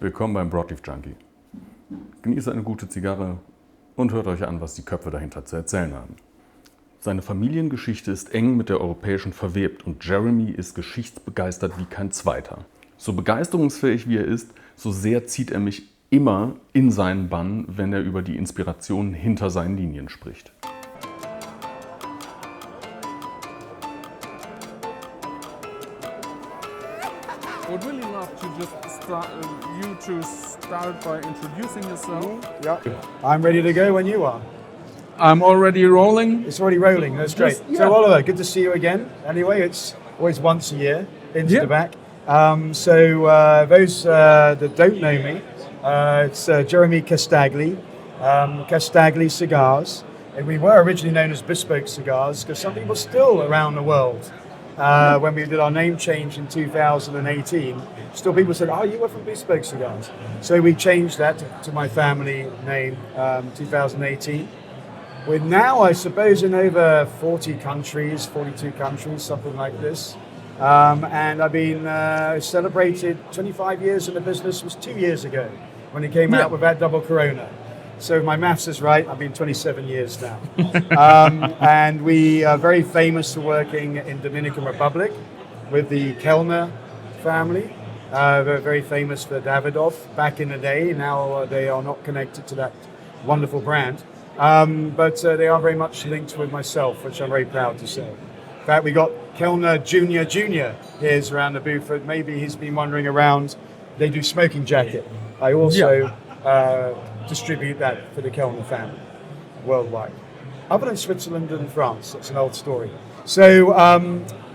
Willkommen beim Broadleaf Junkie. Genießt eine gute Zigarre und hört euch an, was die Köpfe dahinter zu erzählen haben. Seine Familiengeschichte ist eng mit der europäischen verwebt und Jeremy ist geschichtsbegeistert wie kein zweiter. So begeisterungsfähig wie er ist, so sehr zieht er mich immer in seinen Bann, wenn er über die Inspirationen hinter seinen Linien spricht. I would really love to just start by introducing yourself. Yeah, I'm ready to go when you are. I'm already rolling. It's already rolling, that's great. Yeah. So Oliver, good to see you again. Anyway, it's always once a year, InterTabac. Those that don't know me, it's Jeremy Casdagli, Casdagli Cigars. And we were originally known as Bespoke Cigars because some people still around the world, when we did our name change in 2018, still people said, oh, you were from Bespoke Cigars. So we changed that to my family name, 2018. We're now, I suppose, in over 40 countries, 42 countries, something like this. And I've been celebrated 25 years in the business was 2 years ago when it came out with that double Corona. So if my maths is right, I've been 27 years now. And we are very famous for working in Dominican Republic with the Kellner family. They're very famous for Davidoff back in the day. Now they are not connected to that wonderful brand. But they are very much linked with myself, which I'm very proud to say. In fact, we got Kellner Junior here's around the booth. Maybe he's been wandering around. They do smoking jacket. I also distribute that for the Kellner family worldwide. Other than Switzerland and France, that's an old story. So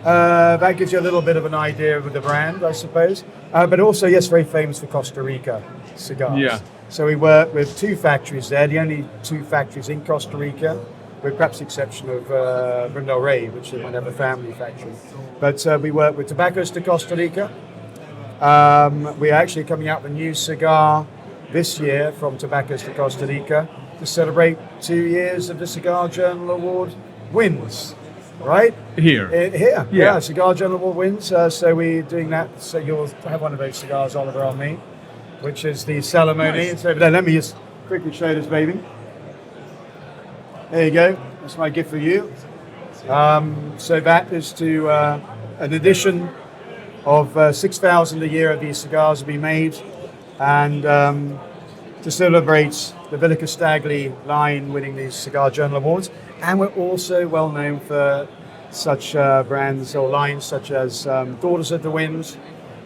that gives you a little bit of an idea of the brand, I suppose. But also, yes, very famous for Costa Rica cigars. Yeah. So we work with two factories there, the only two factories in Costa Rica, with perhaps the exception of Brindle Rey, which is another family factory. But we work with Tobaccos de Costa Rica. We're actually coming out with a new cigar this year from Tobaccos de Costa Rica to celebrate 2 years of the Cigar Journal Award wins, right? Here. Here, yeah, Cigar Journal Award wins. So we're doing that. So you'll have one of those cigars, Oliver, on me, which is the Salamone. Nice. It's over there. Let me just quickly show this baby. There you go. That's my gift for you. So that is to an edition of 6,000 a year of these cigars will be made, and to celebrate the Villa Casdagli line winning these Cigar Journal Awards. And we're also well known for such brands or lines such as Daughters of the Wind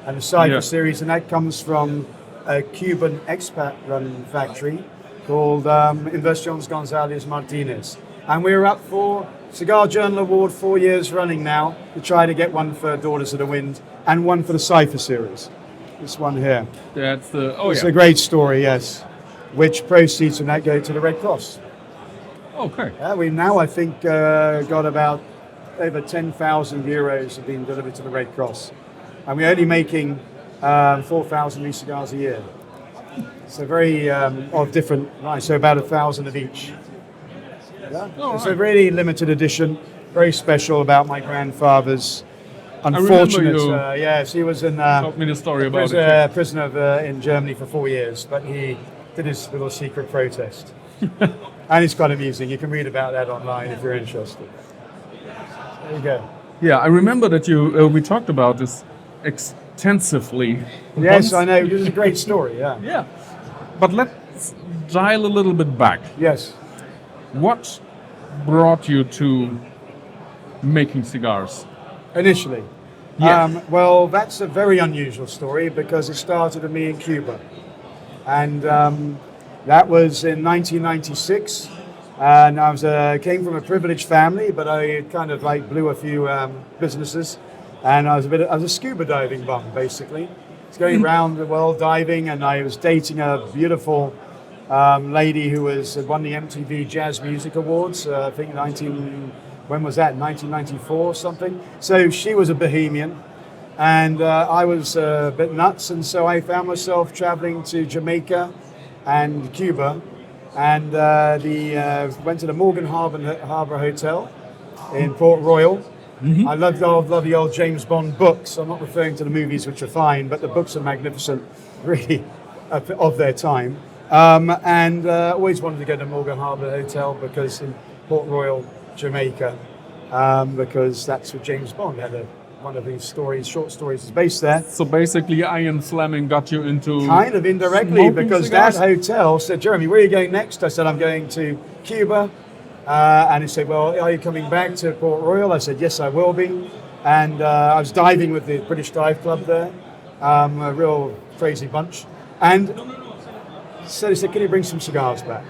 and the Cypher series, and that comes from a Cuban expat-run factory called Inversiones González Martínez. And we're up for Cigar Journal Award 4 years running now to try to get one for Daughters of the Wind and one for the Cypher series. This one here. That's the, It's a great story, yes. Which proceeds from that go to the Red Cross. Okay. We now, I think, got about over 10,000 euros have been delivered to the Red Cross. And we're only making 4,000 of these cigars a year. So very of different lines, so about 1,000 of each. Yeah. It's a really limited edition, very special about my grandfather's unfortunate. Yes, he was in. Told me the story about was a prisoner in Germany for 4 years, but he did his little secret protest, and it's quite amusing. You can read about that online if you're interested. There you go. Yeah, I remember that we talked about this extensively. Yes, I know. This is a great story. Yeah. Yeah, but let's dial a little bit back. Yes. What brought you to making cigars? Initially. Yeah. Well, that's a very unusual story because it started with me in Cuba. And that was in 1996. And I came from a privileged family, but I kind of like blew a few businesses. And I was a scuba diving bum, basically. I was going around the world diving, and I was dating a beautiful lady who won the MTV Jazz Music Awards, I think when was that, 1994 or something. So she was a bohemian, and I was a bit nuts, and so I found myself traveling to Jamaica and Cuba, and went to the Morgan Harbour Hotel in Port Royal. Mm-hmm. I love the old James Bond books. I'm not referring to the movies, which are fine, but the books are magnificent, really. of their time. And always wanted to go to Morgan Harbour Hotel because in Port Royal, Jamaica, because that's where James Bond had one of these stories, short stories, is based there. So basically, Ian Fleming got you into Kind of indirectly, smoking because cigars? that hotel said, Jeremy, where are you going next? I said, I'm going to Cuba. And he said, well, are you coming back to Port Royal? I said, yes, I will be. And I was diving with the British Dive Club there, a real crazy bunch. And so he said, can you bring some cigars back?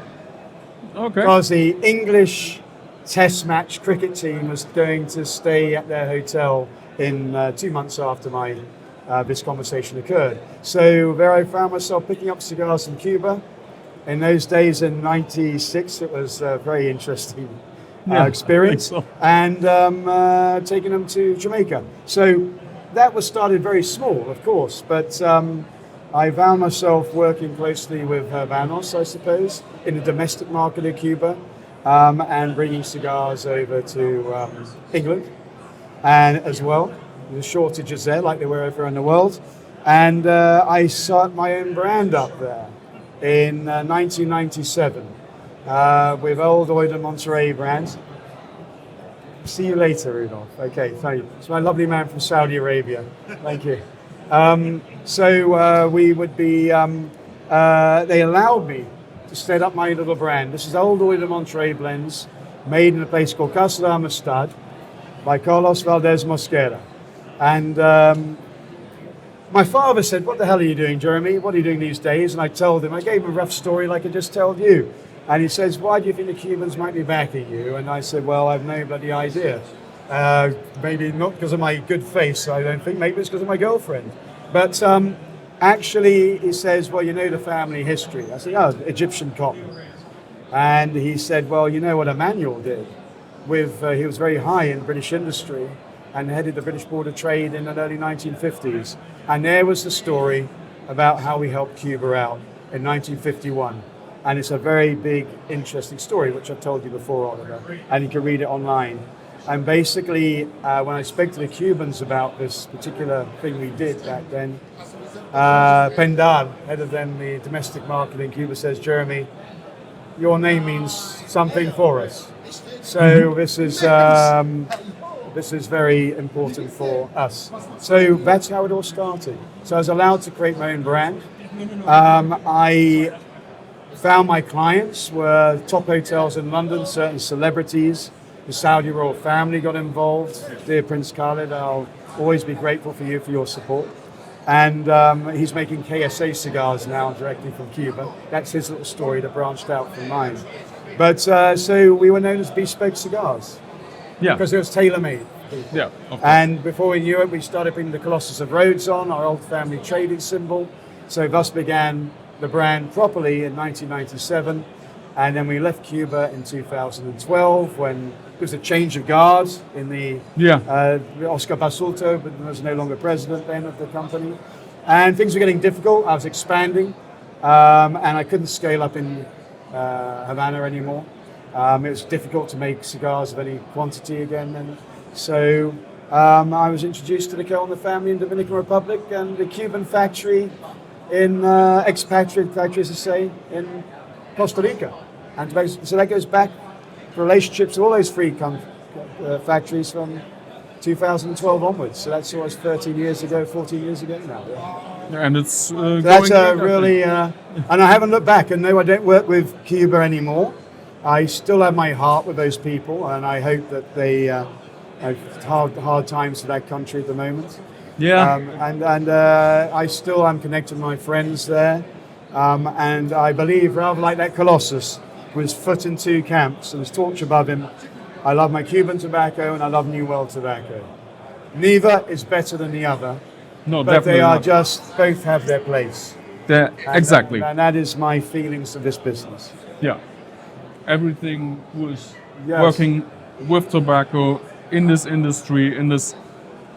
Okay. Because the English Test match cricket team was going to stay at their hotel in 2 months after this conversation occurred. So there I found myself picking up cigars from Cuba. In those days, in '96, it was a very interesting experience, I think so. And taking them to Jamaica. So that was started very small, of course, but I found myself working closely with Habanos, I suppose, in the domestic market of Cuba, and bringing cigars over to England, and as well, the shortages there, like they were everywhere in the world. And I set my own brand up there in 1997 with Old Oid and Monterey brands. See you later, Rudolph. Okay, thank you. It's my lovely man from Saudi Arabia. Thank you. So we would be, they allowed me to set up my little brand. This is Old Oid and Monterey blends, made in a place called Casa de Amistad by Carlos Valdez Mosquera. And my father said, what the hell are you doing, Jeremy? What are you doing these days? And I told him, I gave him a rough story like I just told you. And he says, why do you think the Cubans might be backing you? And I said, well, I've no bloody idea. Maybe not because of my good face, I don't think. Maybe it's because of my girlfriend. But actually, he says, well, you know the family history. I said, oh, Egyptian cotton. And he said, well, you know what Emmanuel did? He was very high in British industry and headed the British Board of Trade in the early 1950s. And there was the story about how we helped Cuba out in 1951. And it's a very big, interesting story, which I've told you before, Oliver, and you can read it online. And basically, when I spoke to the Cubans about this particular thing we did back then, Pendal, head of the domestic market in Cuba, says, Jeremy, your name means something for us. So this is very important for us. So that's how it all started. So I was allowed to create my own brand. I found my clients were top hotels in London, certain celebrities. The Saudi royal family got involved. Dear Prince Khalid, I'll always be grateful for you for your support. And he's making KSA cigars now directly from Cuba. That's his little story that branched out from mine. But so we were known as Bespoke Cigars. Yeah. Because it was tailor-made. Yeah. Of course. And before we knew it, we started putting the Colossus of Rhodes on, our old family trading symbol. So thus began the brand properly in 1997. And then we left Cuba in 2012 when there was a change of guard in the Oscar Basulto, but was no longer president then of the company. And things were getting difficult. I was expanding, and I couldn't scale up in Havana anymore. It was difficult to make cigars of any quantity again. And so I was introduced to the Kellner family in Dominican Republic and the Cuban factory in expatriate factory, as I say, in Costa Rica. And so that goes back for relationships with all those three factories from 2012 onwards. So that's almost 13 years ago, 14 years ago now. Yeah, and it's So that's really, and I haven't looked back. And no, I don't work with Cuba anymore. I still have my heart with those people, and I hope that they have hard times for that country at the moment. Yeah. And I still am connected with my friends there. And I believe, rather like that Colossus, with his foot in two camps and his torch above him, I love my Cuban tobacco and I love New World tobacco. Neither is better than the other, No, but definitely they are not. just, both have their place. Exactly. And that is my feelings of this business. Yeah. Everything was Yes. working with tobacco in this industry, in this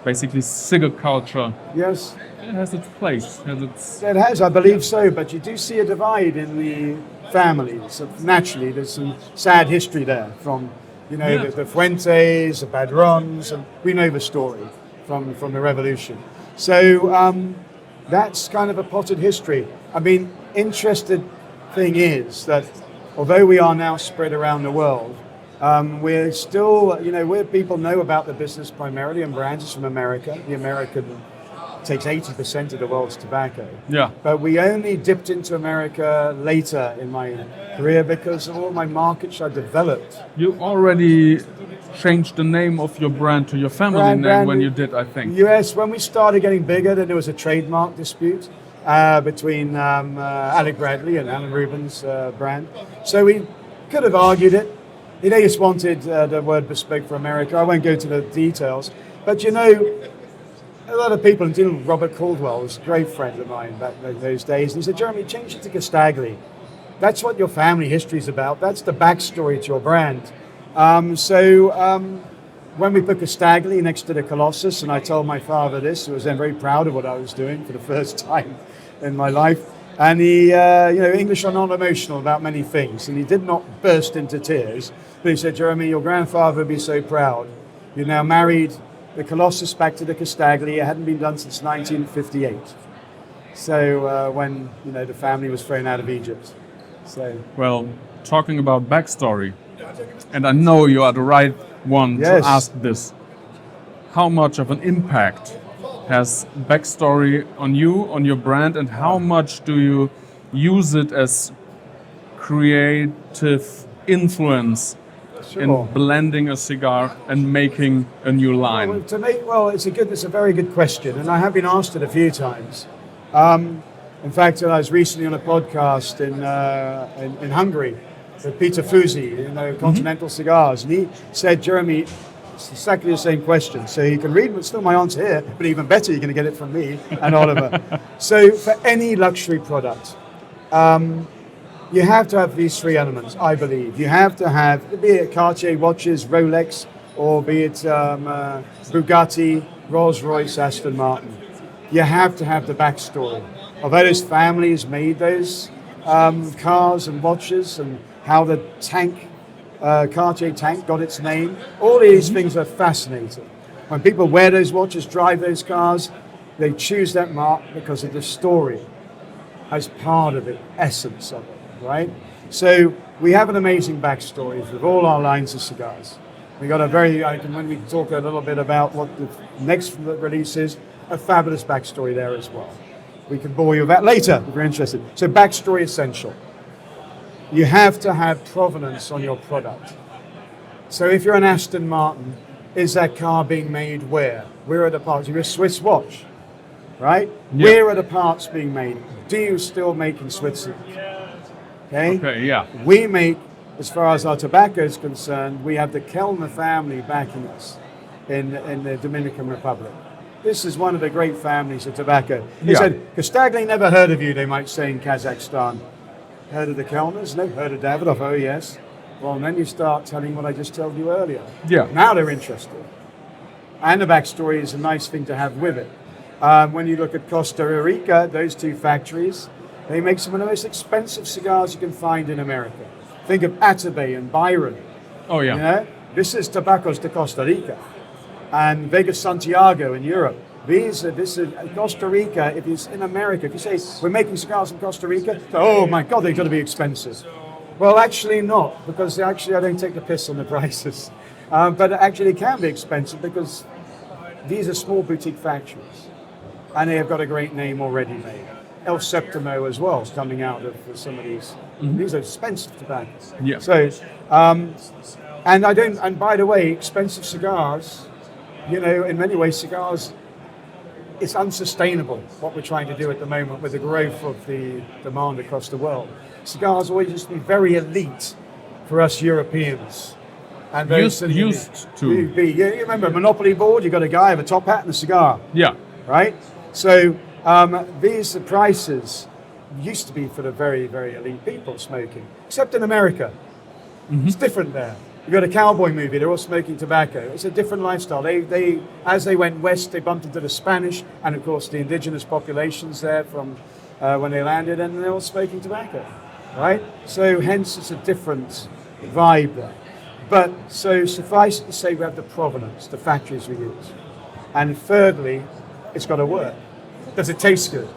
basically cigar culture. Yes, It has its place, has its... it has, I believe so, but you do see a divide in the families. So naturally, there's some sad history there from, Yeah. the Fuentes, the Padrons, and we know the story from the revolution. So that's kind of a potted history. I mean, interesting thing is that although we are now spread around the world, we're still, where people know about the business primarily and brands is from America. The American takes 80% of the world's tobacco. Yeah. But we only dipped into America later in my career because of all my markets I developed. You already changed the name of your brand to your family name when you did, I think. Yes, when we started getting bigger, then there was a trademark dispute between Alec Bradley and Alan Rubin's brand. So we could have argued it. They just wanted the word bespoke for America. I won't go to the details. But a lot of people, including Robert Caldwell, was a great friend of mine back in those days. And he said, Jeremy, change it to Casdagli. That's what your family history is about. That's the backstory to your brand. When we put Casdagli next to the Colossus, and I told my father this, who was then very proud of what I was doing for the first time in my life. And he, English are not emotional about many things, and he did not burst into tears. But he said, Jeremy, your grandfather would be so proud. You now married the Colossus back to the Casdagli. It hadn't been done since 1958. So when the family was thrown out of Egypt. So well, talking about backstory, and I know you are the right one to ask this. How much of an impact has backstory on you, on your brand, and how much do you use it as creative influence in blending a cigar and making a new line? It's a very good question, and I have been asked it a few times. In fact, I was recently on a podcast in Hungary with Peter Fusi, Continental Cigars, and he said, Jeremy, it's exactly the same question. So you can read, but still my answer here, but even better, you're going to get it from me and Oliver. So for any luxury product, you have to have these three elements, I believe. You have to have, be it Cartier watches, Rolex, or be it Bugatti, Rolls-Royce, Aston Martin. You have to have the backstory. Although those families made those cars and watches, and how the tank, Cartier tank got its name, all these things are fascinating. When people wear those watches, drive those cars, they choose that mark because of the story as part of it, essence of it. Right? So we have an amazing backstory with all our lines of cigars. We got when we talk a little bit about what the next release is, a fabulous backstory there as well. We can bore you with that later if you're interested. So backstory essential. You have to have provenance on your product. So if you're an Aston Martin, is that car being made where? Where are the parts? You're a Swiss watch, right? Yeah. Where are the parts being made? Do you still make in Switzerland? Okay, yeah. We make, as far as our tobacco is concerned, we have the Kellner family backing us in the Dominican Republic. This is one of the great families of tobacco. They said, Casdagli never heard of you, they might say in Kazakhstan. Heard of the Kellners? No, heard of Davidoff? Oh, yes. Well, and then you start telling what I just told you earlier. Yeah. Now they're interested. And the backstory is a nice thing to have with it. When you look at Costa Rica, those two factories, they make some of the most expensive cigars you can find in America. Think of Atabey and Byron. Oh, yeah. This is Tabacos de Costa Rica. And Vegas Santiago in Europe. This is Costa Rica. If it's in America, if you say, we're making cigars in Costa Rica, oh my God, they've got to be expensive. Well, actually not, because I don't take the piss on the prices. But actually it can be expensive because these are small boutique factories. And they have got a great name already made. El Septimo as well is coming out of some of these. Mm-hmm. These are expensive tobaccos. Yeah. So, and by the way, expensive cigars, in many ways, cigars, it's unsustainable what we're trying to do at the moment with the growth of the demand across the world. Cigars always used to be very elite for us Europeans. And used to. You remember a Monopoly board, you got a guy with a top hat and a cigar. Yeah. Right? So these prices used to be for the very, very elite people smoking, except in America. Mm-hmm. It's different there. You've got a cowboy movie, they're all smoking tobacco. It's a different lifestyle. They as they went west, they bumped into the Spanish and, of course, the indigenous populations there from when they landed, and they're all smoking tobacco, right? So hence it's a different vibe there. But so suffice it to say we have the provenance, the factories we use. And thirdly, it's got to work. Does it taste good?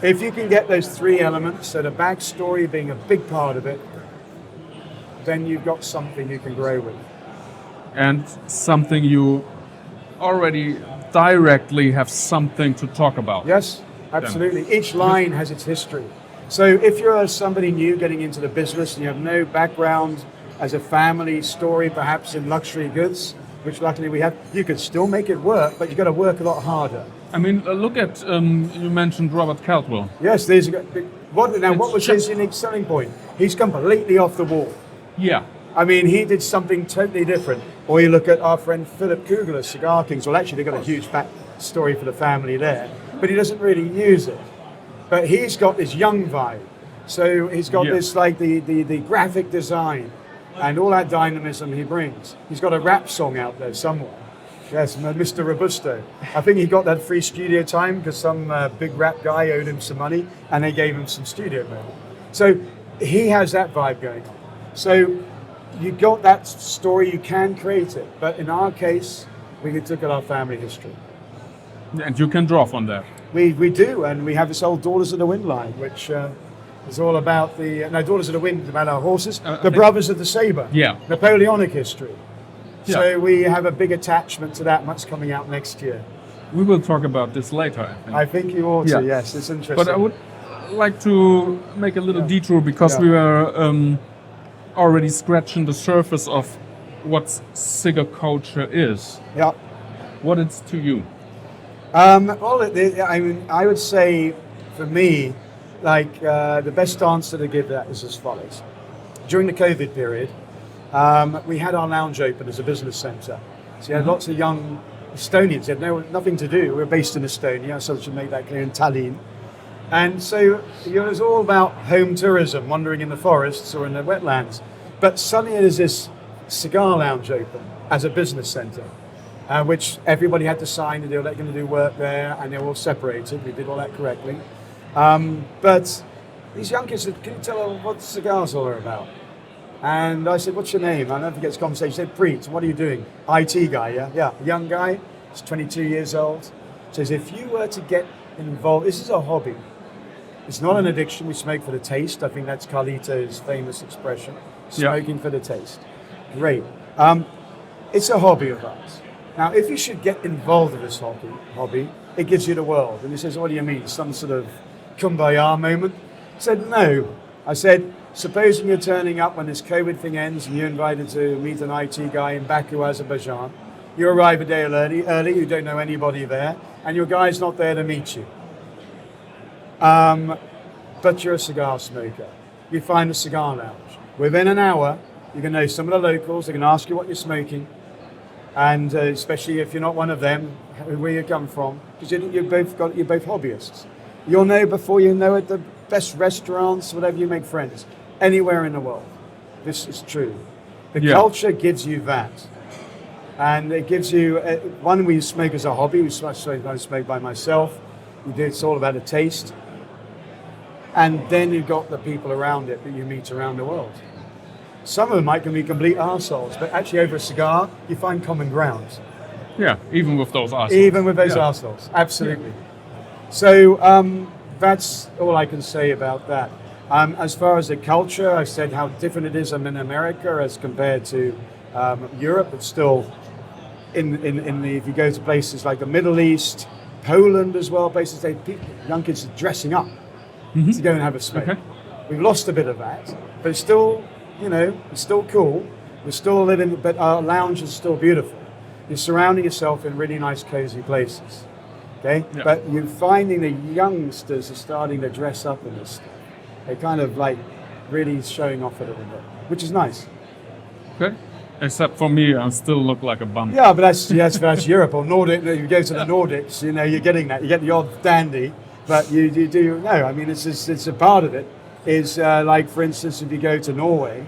If you can get those three elements, so the backstory being a big part of it, then you've got something you can grow with. And something you already directly have something to talk about. Yes, absolutely. Each line has its history. So if you're somebody new getting into the business and you have no background as a family story, perhaps in luxury goods, which luckily we have, you could still make it work, but you've got to work a lot harder. I mean, look at, you mentioned Robert Caldwell. Yes, what was his unique selling point? He's completely off the wall. Yeah. I mean, he did something totally different. Or you look at our friend Philip Kugler, Cigar Kings. Well, actually, they've got a huge back story for the family there, but he doesn't really use it. But he's got this young vibe. So he's got this, like, the graphic design and all that dynamism he brings. He's got a rap song out there somewhere. Yes, Mr. Robusto. I think he got that free studio time because some big rap guy owed him some money and they gave him some studio money. So he has that vibe going on. So you got that story, you can create it. But in our case, we took at our family history. And you can draw from that. We do, and we have this old Daughters of the Wind line, which is all about Daughters of the Wind, about our horses, the Brothers of the Sabre, Napoleonic history. Yeah. So we have a big attachment to that, much coming out next year. We will talk about this later, I think you ought to, yes, it's interesting. But I would like to make a little detour because we were already scratching the surface of what cigar culture is. Yeah. What it's to you? I would say, for me, the best answer to give that is as follows. During the COVID period, we had our lounge open as a business centre. So you had lots of young Estonians. They had nothing to do. We're based in Estonia, so I should make that clear, in Tallinn. And so it was all about home tourism, wandering in the forests or in the wetlands. But suddenly there's this cigar lounge open as a business centre, which everybody had to sign, and they were going to do work there, and they were all separated. We did all that correctly. But these young kids said, "Can you tell them what cigars all are about?" And I said, "What's your name?" I'll never forget this conversation. He said, "Preet, what are you doing?" IT guy, yeah? Yeah, a young guy. He's 22 years old. Says, if you were to get involved, this is a hobby. It's not an addiction. We smoke for the taste. I think that's Carlito's famous expression. Smoking for the taste. Great. It's a hobby of ours. Now, if you should get involved in this hobby, it gives you the world. And he says, "What do you mean? Some sort of kumbaya moment?" I said, "No." I said, supposing you're turning up when this COVID thing ends and you're invited to meet an IT guy in Baku, Azerbaijan. You arrive a day early, you don't know anybody there, and your guy's not there to meet you. But you're a cigar smoker. You find a cigar lounge. Within an hour, you can know some of the locals, they can ask you what you're smoking, and especially if you're not one of them, where you come from, because you're both hobbyists. You'll know before you know it the best restaurants, whatever, you make friends, anywhere in the world. This is true. The culture gives you that. And it gives you, one, we smoke as a hobby, I smoke by myself, it's all about the taste. And then you've got the people around it that you meet around the world. Some of them can be complete arseholes, but actually over a cigar, you find common ground. Yeah, even with those arseholes. Even with those arseholes, absolutely. Yeah. So that's all I can say about that. As far as the culture, I said how different it is in America as compared to Europe. It's still, if you go to places like the Middle East, Poland as well, places young kids are dressing up to go and have a smoke. Okay. We've lost a bit of that, but it's still, it's still cool. We're still living, but our lounge is still beautiful. You're surrounding yourself in really nice, cozy places. Okay, but you're finding the youngsters are starting to dress up in this stuff. They're kind of like really showing off a little bit, which is nice. Okay. Except for me, I still look like a bum. Yeah, but that's Europe or Nordic. You go to the Nordics, you're getting that. You get the odd dandy, but you do. No, I mean, it's a part of it. Is like, for instance, if you go to Norway,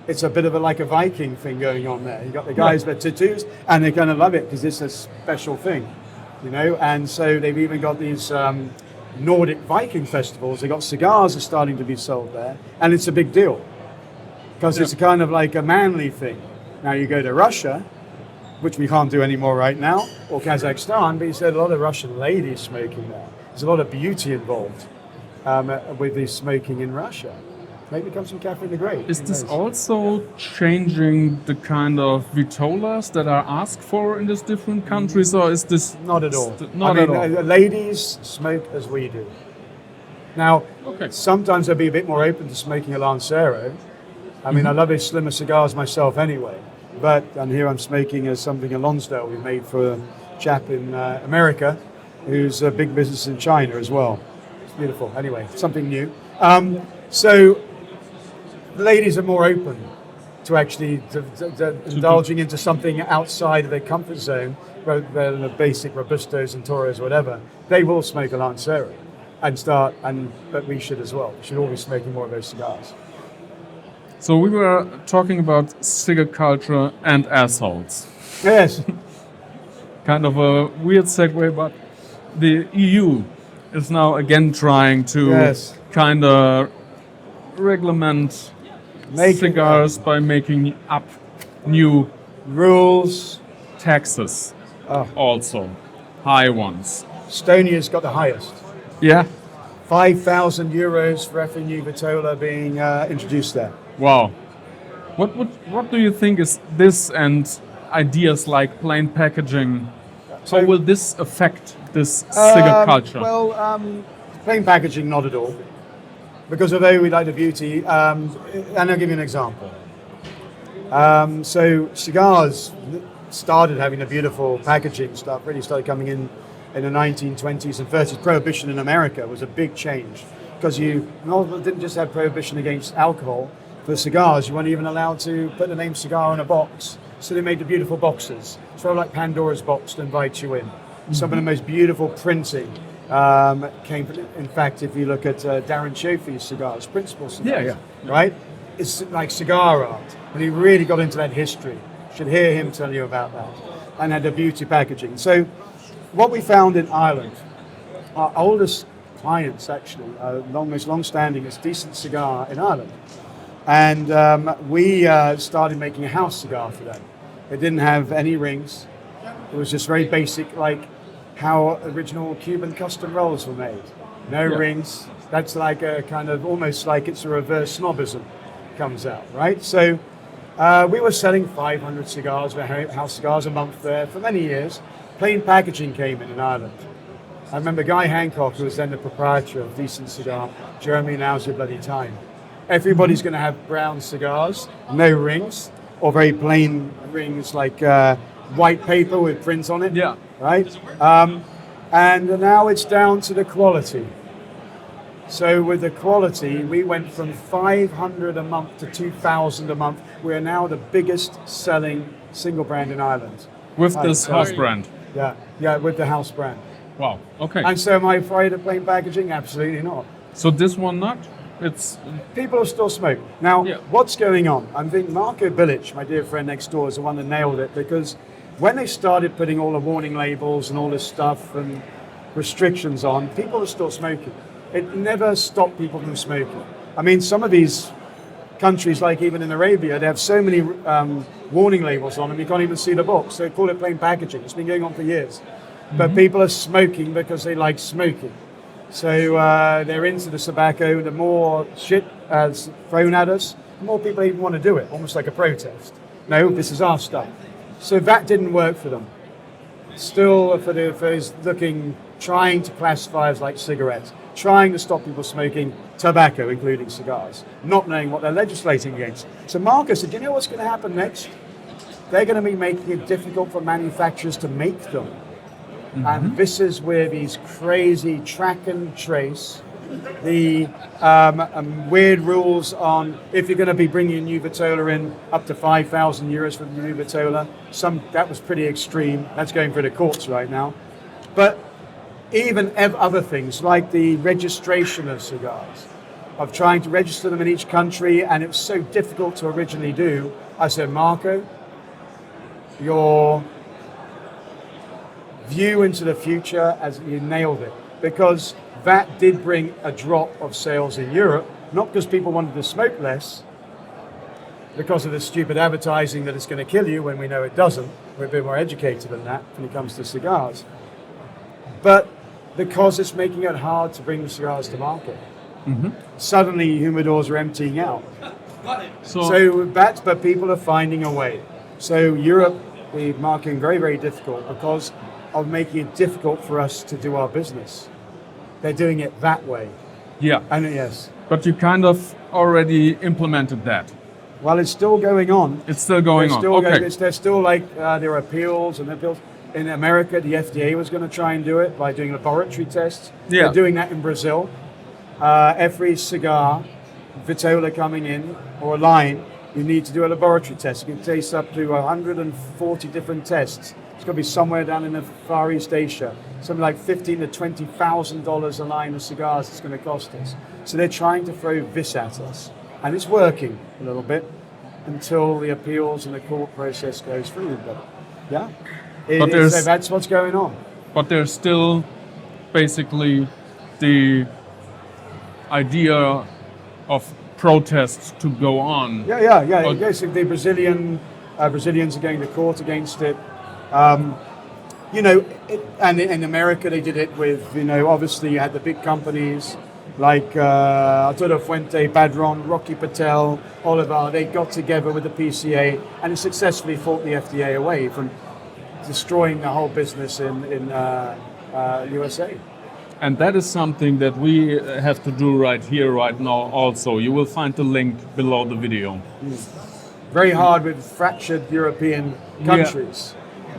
it's a bit of like a Viking thing going on there. You got the guys with tattoos, and they kind of love it because it's a special thing, And so they've even got these Nordic Viking festivals. They got cigars are starting to be sold there, and it's a big deal because it's a kind of like a manly thing. Now you go to Russia, which we can't do anymore right now, or Kazakhstan, but you said a lot of Russian ladies smoking there. There's a lot of beauty involved. with the smoking in Russia. Maybe it comes from Catherine the Great. Is Who this knows? also changing the kind of vitolas that are asked for in these different countries, or is this Not at all. Not at all. Ladies smoke as we do. Now, Okay. sometimes they'll be a bit more open to smoking a Lancero. I mean, I love these slimmer cigars myself anyway. And here I'm smoking a Lonsdale we made for a chap in America who's a big business in China as well. It's beautiful. Anyway, something new. So ladies are more open to actually indulging into something outside of their comfort zone rather than the basic Robustos and Toros, whatever. They will smoke a Lancero but we should as well. We should all be smoking more of those cigars. So we were talking about cigar culture and assholes. Yes. Kind of a weird segue, but the EU is now again trying to Yes. kind of reglement cigars by making up new Rules. taxes, Oh. also high ones. Estonia's got the highest. Yeah. 5,000 euros for every new Vitola being introduced there. Wow. What do you think is this and ideas like plain packaging? How will this affect this cigar culture? Plain packaging, not at all. Because although we like the beauty, and I'll give you an example. So cigars started having the beautiful packaging stuff, really started coming in the 1920s and 30s. Prohibition in America was a big change because you didn't just have prohibition against alcohol. For cigars, you weren't even allowed to put the name cigar in a box. So they made the beautiful boxes, sort of like Pandora's box to invite you in. Some of the most beautiful printing came from, in fact, if you look at Darren Shofi's cigars, Principal Cigars, right? It's like cigar art. And he really got into that history. You should hear him tell you about that. And had the beauty packaging. So what we found in Ireland, our oldest clients actually, most long-standing, is Decent Cigar in Ireland. And we started making a house cigar for them. It didn't have any rings. It was just very basic, like how original Cuban custom rolls were made. No rings. That's like a kind of almost like it's a reverse snobism comes out, right? So we were selling 500 cigars, house cigars a month there for many years. Plain packaging came in Ireland. I remember Guy Hancock, who was then the proprietor of Decent Cigar, Jeremy, now's your bloody time. Everybody's going to have brown cigars, no rings, or very plain rings like white paper with prints on it. Yeah. Right? And now it's down to the quality. So with the quality, we went from 500 a month to 2,000 a month. We're now the biggest selling single brand in Ireland. With this house brand. Yeah, with the house brand. Wow. Okay. And so am I afraid of plain packaging? Absolutely not. So this one not? It's People are still smoking. Now, Yeah. what's going on? I think Marco Bilic, my dear friend next door, is the one that nailed it, because when they started putting all the warning labels and all this stuff and restrictions on, people are still smoking. It never stopped people from smoking. I mean, some of these countries, like even in Arabia, they have so many warning labels on them, you can't even see the box. They call it plain packaging. It's been going on for years. But people are smoking because they like smoking. So they're into the tobacco. The more shit is thrown at us, the more people even want to do it, almost like a protest. No, this is our stuff. So that didn't work for them. Still, for those trying to classify as like cigarettes, trying to stop people smoking tobacco, including cigars, not knowing what they're legislating against. So Marcus said, do you know what's going to happen next? They're going to be making it difficult for manufacturers to make them. And this is where these crazy track and trace, the weird rules on if you're going to be bringing a new Vitola in up to 5,000 euros for the new Vitola. That was pretty extreme. That's going through the courts right now. But even other things like the registration of cigars, of trying to register them in each country, and it was so difficult to originally do. I said, Marco, your view into the future, as you nailed it, because that did bring a drop of sales in Europe, not because people wanted to smoke less, because of the stupid advertising that it's going to kill you when we know it doesn't. We're a bit more educated than that when it comes to cigars. But Because it's making it hard to bring the cigars to market. Suddenly, humidors are emptying out. But people are finding a way. So Europe, we're marking very, very difficult because of making it difficult for us to do our business. They're doing it that way. Yeah. And yes. But you kind of already implemented that. Well, it's still going on. It's still going on. Okay. There's still like there are appeals and appeals. In America, the FDA was going to try and do it by doing laboratory tests. Yeah. They're doing that in Brazil. Every cigar, vitola coming in, or a line, you need to do a laboratory test. You can taste up to 140 different tests. It's going to be somewhere down in the Far East Asia. Something like $15,000 to $20,000 a line of cigars it's going to cost us. So they're trying to throw this at us. And it's working a little bit until the appeals and the court process goes through. But yeah. So that's what's going on. But there's still basically the idea of protests to go on. Yeah. Yes, the Brazilians are going to court against it. And in America they did it with, obviously you had the big companies like Arturo Fuente, Padron, Rocky Patel, Oliver. They got together with the PCA and successfully fought the FDA away from destroying the whole business in USA. And that is something that we have to do right here, right now also. You will find the link below the video. Very hard with fractured European countries.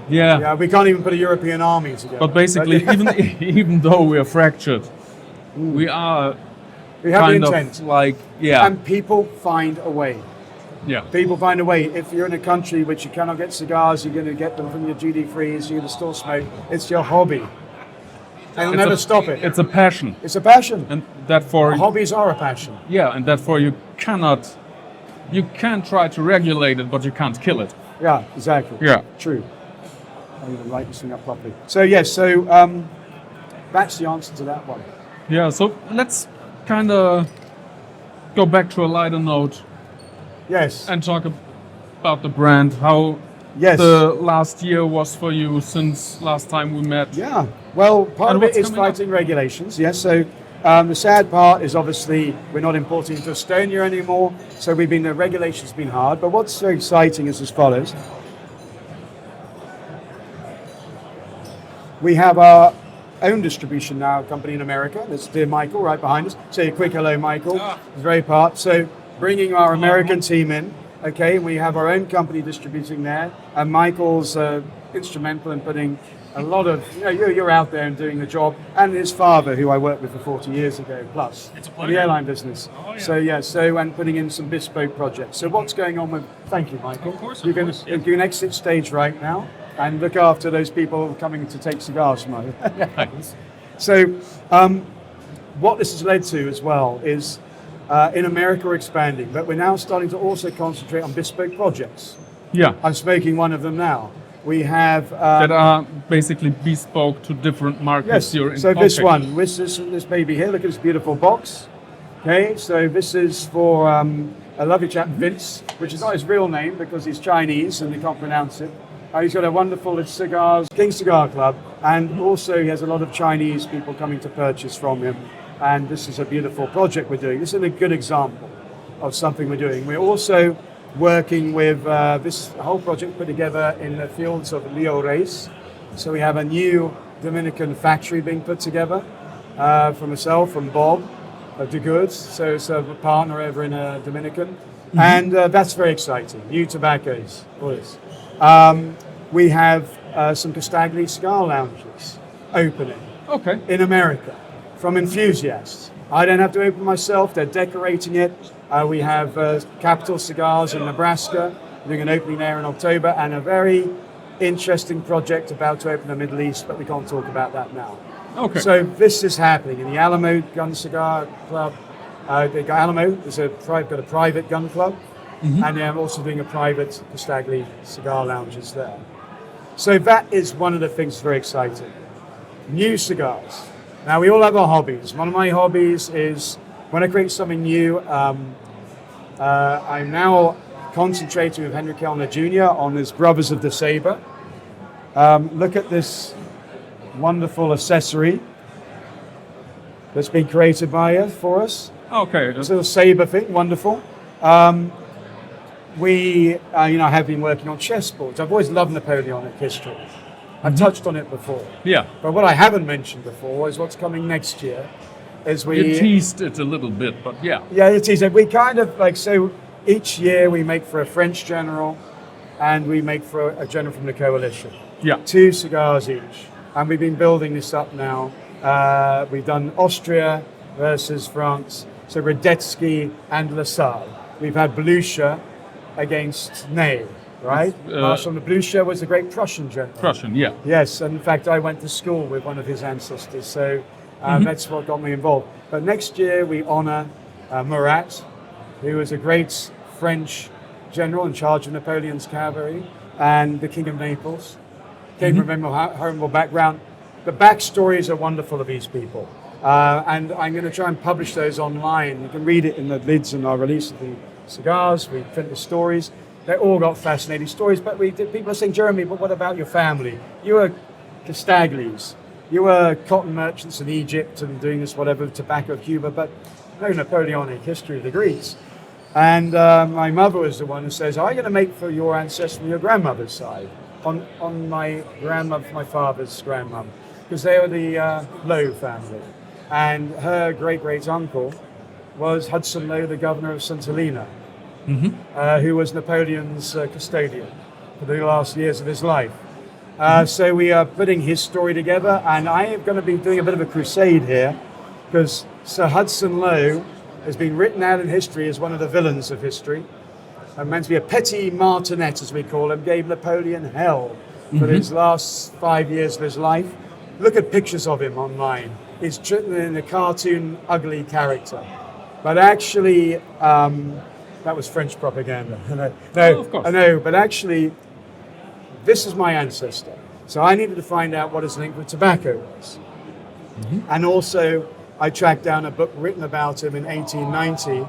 Yeah. We can't even put a European army together. But basically, even though we are fractured, we have kind intent. And people find a way. Yeah. People find a way. If you're in a country which you cannot get cigars, you're going to get them from your duty frees, you're going to still smoke. It's your hobby. And you'll never stop it. It's a passion. It's a passion. And therefore... Hobbies are a passion. Yeah, and therefore you can try to regulate it, but you can't kill it. Yeah, exactly. Yeah. True. I need to write this thing up properly. So that's the answer to that one. Yeah, so let's kind of go back to a lighter note. Yes. And talk about the brand, how the last year was for you since last time we met. Yeah, well, part of it is fighting regulations, yes. So the sad part is obviously we're not importing to Estonia anymore, so the regulations have been hard. But what's so exciting is as follows. We have our own distribution now, company in America. That's dear Michael right behind us. Say a quick hello, Michael. He's very part. So bringing our American team in, okay, we have our own company distributing there, and Michael's instrumental in putting a lot of, you're out there and doing the job, and his father, who I worked with for 40 years ago, plus, in the airline business. Oh, yeah. And putting in some bespoke projects. So what's going on with, thank you, Michael. Of course. You're going to exit stage right now, and look after those people coming to take cigars from you. Thanks. So what this has led to as well is, in America we're expanding, but we're now starting to also concentrate on bespoke projects. Yeah. I'm smoking one of them now. We have... that are basically bespoke to different markets. Yes, so this one, this baby here, look at this beautiful box. Okay, so this is for a lovely chap, Vince, which is not his real name because he's Chinese and they can't pronounce it. He's got a wonderful cigars, King Cigar Club, and also he has a lot of Chinese people coming to purchase from him. And this is a beautiful project we're doing. This is a good example of something we're doing. We're also working with this whole project put together in the fields of Leo Reyes. So we have a new Dominican factory being put together from myself, from Bob de Goods. So it's a partner over in Dominican. Mm-hmm. And that's very exciting. New tobaccos, all this. We have some Casdagli cigar lounges opening in America from enthusiasts. I don't have to open myself, they're decorating it. We have Capital Cigars in Nebraska, doing an opening there in October, and a very interesting project about to open in the Middle East, but we can't talk about that now. Okay. So this is happening in the Alamo Gun Cigar Club. The Alamo is got a private gun club, mm-hmm. and I'm also doing a private Casdagli cigar lounges there. So that is one of the things that's very exciting. New cigars. Now we all have our hobbies. One of my hobbies is when I create something new, I'm now concentrating with Henry Kellner Jr. on his Brothers of the Saber. Look at this wonderful accessory. that's been created by you for us. Okay. It's a little saber thing, wonderful. We, I have been working on chessboards. I've always loved Napoleonic history. I've touched on it before. Yeah. But what I haven't mentioned before is what's coming next year. You teased it a little bit, but yeah. Yeah, you teased it. We kind of so each year we make for a French general and we make for a general from the coalition. Yeah. 2 cigars each. And we've been building this up now. We've done Austria versus France. So Radetzky and Lassalle. We've had Blucher against Ney, right? Marshal de Blucher was a great Prussian general. Prussian, yeah. Yes, and in fact I went to school with one of his ancestors, so that's what got me involved. But next year we honor Murat, who was a great French general in charge of Napoleon's cavalry, and the King of Naples. Came from a humble background. The backstories are wonderful of these people. And I'm going to try and publish those online. You can read it in the lids in our release of the cigars. We print the stories. They all got fascinating stories. But people are saying, Jeremy, but what about your family? You were Casdaglis. You were cotton merchants in Egypt and doing this, whatever, tobacco, Cuba, but no Napoleonic history of the Greeks. And my mother was the one who says, are you going to make for your ancestors from your grandmother's side? On my grandmother, my father's grandmother, because they were the Lowe family. And her great-great-uncle was Hudson Lowe, the governor of St. Helena, who was Napoleon's custodian for the last years of his life. So we are putting his story together, and I am going to be doing a bit of a crusade here, because Sir Hudson Lowe has been written out in history as one of the villains of history. Meant to be a petit martinet, as we call him, gave Napoleon hell for his last 5 years of his life. Look at pictures of him online. He's written in a cartoon, ugly character. But actually, that was French propaganda. No, of course. I know, but actually, this is my ancestor. So I needed to find out what his link with tobacco was. And also, I tracked down a book written about him in 1890,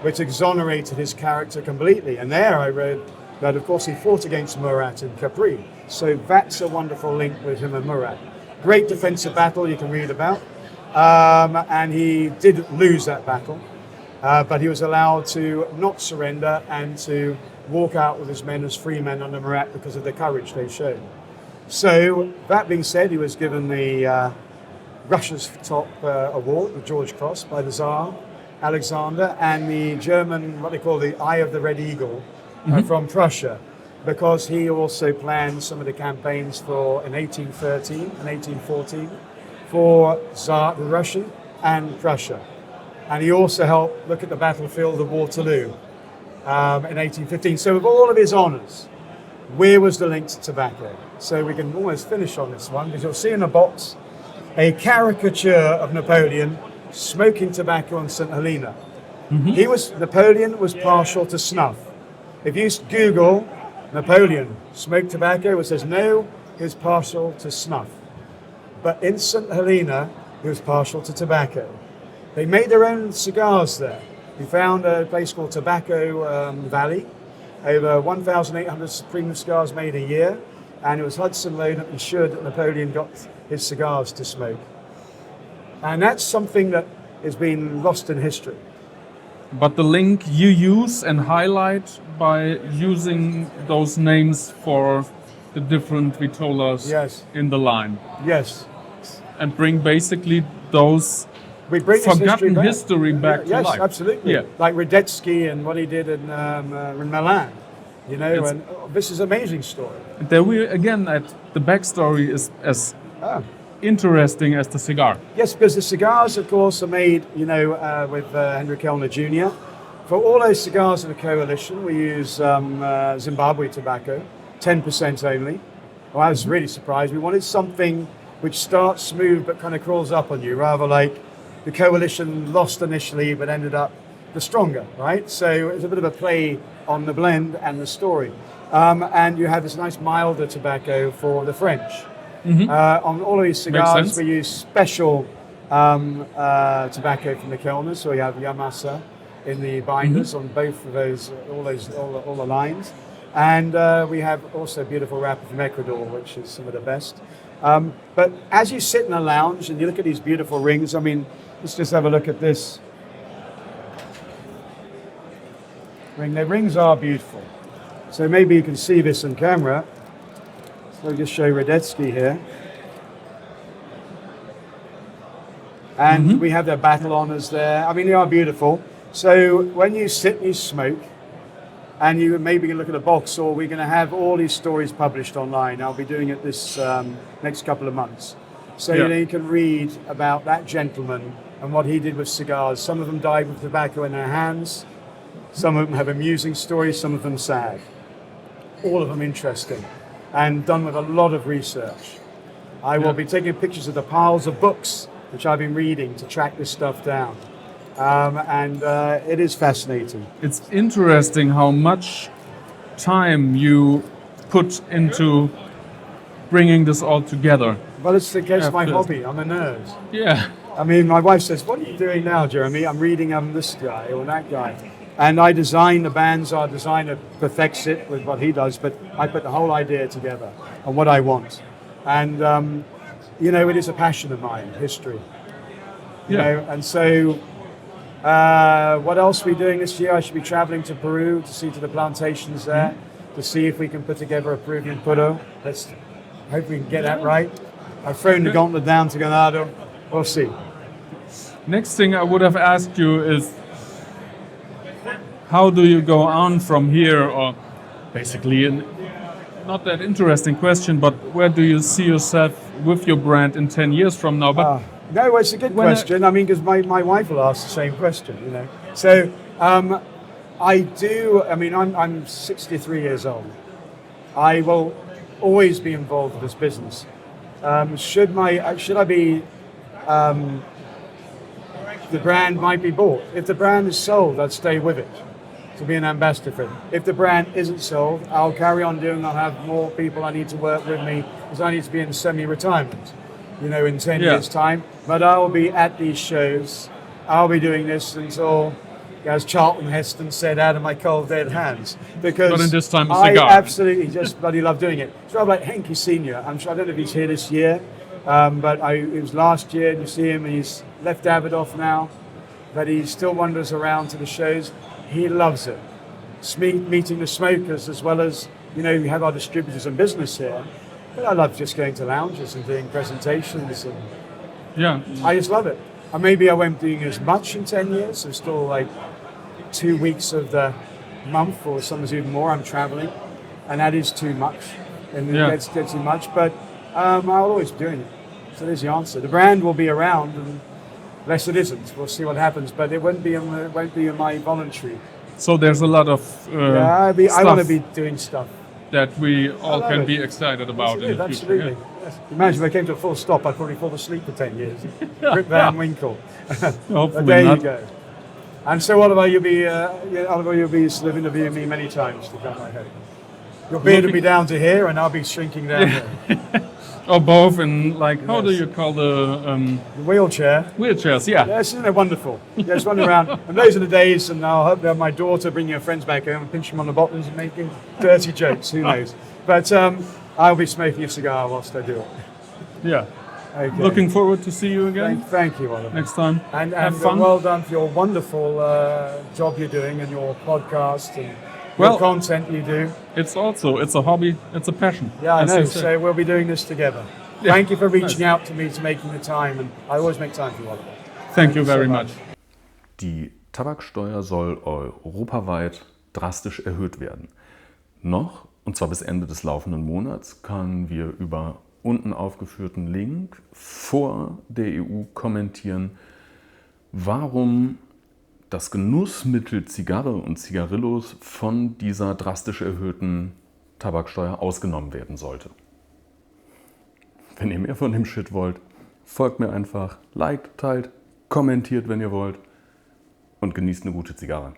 which exonerated his character completely. And there I read that, of course, he fought against Murat in Capri. So that's a wonderful link with him and Murat. Great defensive battle you can read about. And he did lose that battle, but he was allowed to not surrender and to walk out with his men as free men under Murat because of the courage they showed. So, that being said, he was given the Russia's top award, the George Cross, by the Tsar Alexander, and the German, what they call the Eye of the Red Eagle, from Prussia, because he also planned some of the campaigns in 1813 and 1814 for Tsar, the Russian, and Prussia. And he also helped look at the battlefield of Waterloo in 1815. So with all of his honours, where was the link to tobacco? So we can almost finish on this one, because you'll see in the box a caricature of Napoleon smoking tobacco on St. Helena. Napoleon was partial to snuff. If you Google Napoleon smoked tobacco, it says no, he was partial to snuff. But in St. Helena, he was partial to tobacco. They made their own cigars there. We found a place called Tobacco Valley, over 1,800 premium cigars made a year, and it was Hudson Lowe that ensured that Napoleon got his cigars to smoke. And that's something that has been lost in history. But the link you use and highlight by using those names for the different vitolas in the line. Yes. And bring basically those forgotten history back to life. Yes, absolutely. Yeah. Like Radetzky and what he did in Milan. You know, and this is an amazing story. There we again at the backstory is as interesting as the cigar. Yes, because the cigars, of course, are made, with Henry Kellner Jr. For all those cigars in the coalition, we use Zimbabwe tobacco, 10% only. Well, I was really surprised. We wanted something which starts smooth but kind of crawls up on you, rather like the coalition lost initially but ended up the stronger, right? So it was a bit of a play on the blend and the story. And you have this nice milder tobacco for the French. On all of these cigars, we use special tobacco from the Kellners. So we have Yamasa in the binders on both of those, all the lines. And we have also a beautiful wrapper from Ecuador, which is some of the best. But as you sit in a lounge and you look at these beautiful rings, I mean, let's just have a look at this ring. The rings are beautiful. So maybe you can see this on camera. So I'll just show Radetzky here. And we have their battle honors there. I mean, they are beautiful. So when you sit and you smoke, and you maybe can look at a box, or we're going to have all these stories published online. I'll be doing it this next couple of months. So you can read about that gentleman and what he did with cigars. Some of them died with tobacco in their hands. Some of them have amusing stories, some of them sad. All of them interesting and done with a lot of research. I will be taking pictures of the piles of books which I've been reading to track this stuff down. And it is fascinating. It's interesting how much time you put into bringing this all together. Well, it's my hobby. I'm a nerd. Yeah. I mean, my wife says, "What are you doing now, Jeremy?" I'm reading this guy or that guy. And I design the bands. Our designer perfects it with what he does, but I put the whole idea together and what I want. And, it is a passion of mine, history. You know, and so... what else are we doing this year? I should be traveling to Peru to see to the plantations there, to see if we can put together a Peruvian puro. Let's hope we can get that right. I've thrown the gauntlet down to Ganado. We'll see. Next thing I would have asked you is, how do you go on from here? Or basically, not that interesting question, but where do you see yourself with your brand in 10 years from now? But no, it's a good question. I mean, because my wife will ask the same question, So I'm 63 years old. I will always be involved with this business. Should I be, the brand might be bought. If the brand is sold, I'd stay with it to be an ambassador for it. If the brand isn't sold, I'll carry on doing. I'll have more people I need to work with me because I need to be in semi-retirement. In 10 years' time. But I'll be at these shows. I'll be doing this until, as Charlton Heston said, out of my cold dead hands. Because but in this time, I absolutely just bloody love doing it. It's rather like Henke Sr. I'm sure, I don't know if he's here this year, but it was last year. You see him, and he's left Davidoff now, but he still wanders around to the shows. He loves it. Meeting the smokers as well as, we have our distributors and business here. But I love just going to lounges and doing presentations, and I just love it. And maybe I won't be doing as much in 10 years. So still like 2 weeks of the month, or sometimes even more. I'm traveling, and that is too much, and it gets too much. But I'll always be doing it. So there's the answer. The brand will be around, unless it isn't. We'll see what happens. But it won't be in my voluntary. So there's a lot of I want to be doing stuff that we all can be excited about in the future. Absolutely. Yes. Imagine if I came to a full stop, I'd probably fall asleep for 10 years. Rip Van Winkle. Hopefully there not. you go. And so Oliver, you'll be interviewing me many times to come, I hope. Your beard will be down to here, and I'll be shrinking down here. Or both, and how do you call the wheelchair? Wheelchairs, yeah. Yes, isn't it wonderful? Just running around. And those are the days, and I'll hope to have my daughter bringing her friends back home and pinching them on the buttons and making dirty jokes. Who knows? But I'll be smoking a cigar whilst I do it. Yeah. Okay. Looking forward to see you again. Thank you, Oliver. Next time. And have fun. Well done for your wonderful job you're doing, and your podcast and your content you do. It's a hobby, it's a passion. Yeah, I know. So we'll be doing this together. Yeah. Thank you for reaching out to me, to making the time, and I always make time for you, Oliver. Thank you very much. Die Tabaksteuer soll europaweit drastisch erhöht werden. Noch, und zwar bis Ende des laufenden Monats, können wir über unten aufgeführten Link vor der EU kommentieren, warum das Genussmittel Zigarre und Zigarillos von dieser drastisch erhöhten Tabaksteuer ausgenommen werden sollte. Wenn ihr mehr von dem Shit wollt, folgt mir einfach, liked, teilt, kommentiert, wenn ihr wollt, und genießt eine gute Zigarre.